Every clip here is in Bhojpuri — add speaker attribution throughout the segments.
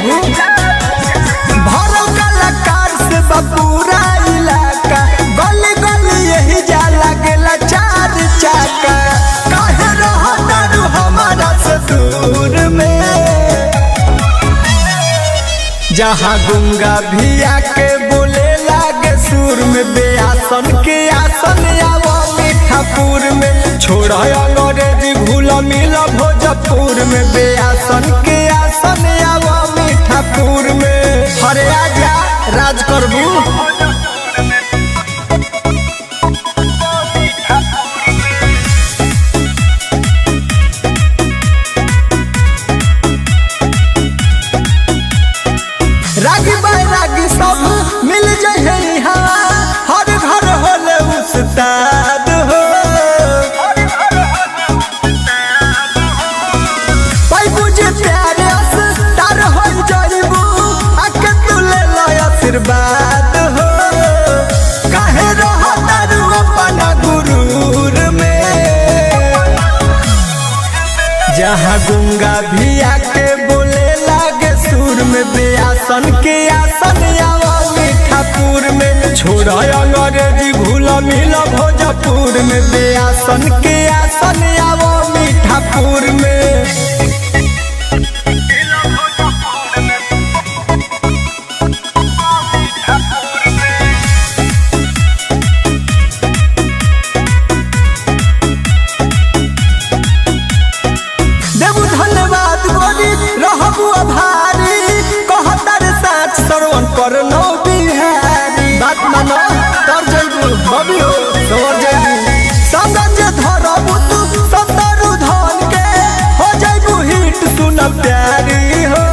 Speaker 1: जइबू भरो कलाकार से पूरा इलाका गली गली यही जा लागेला चार चाका काहे रहतारू हमारा से दूर में जहाँ गुंगा भी आके बोले लागे सुर में बेआसन के आसन आवा मीठापुर में छोड़ा अंग्रेजी घुला मिला भोजपुर में बेआसन के आसन आवा मीठापुर में हरे आजा राज करबू रागी बाई रागी सब मिल जाए हवा हर घर होले उस्ताद हो पाई बुझे प्यारे अस्तार हो जइबू आके तू ले लो आशीर्वाद हो काहे रहतारू अपना गुरूर में जहाँ गुंगा भी आके बोले लागे सुर में बेआसन के आसन आवा मीठापुर में छोड़ा अंग्रेजी घुला मिला भोजपुर में बेआसन के आसन आवा मीठापुर में देबू धन्यवाद गोरी रहबू आभारी कहतर साथ श्रवण कर नो बिहारी बात मानो कर जइबू बबी हो सवर जइबू संग जे धरबू तू सतरु धन के हो जइबू हिट सुन प्यारी हो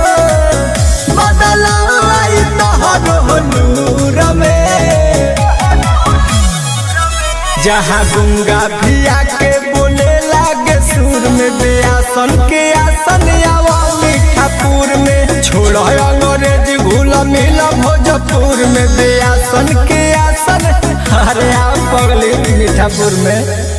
Speaker 1: बदला आई तोहर नूर में जहाँ गुंगा भी आके बोले लागे सुर में बेआसन के आसन आवा मीठापुर में छोड़ा अंग्रेजी घुला मिला भोजपुर में बेआसन के आसन अरे आप पगली मीठापुर में।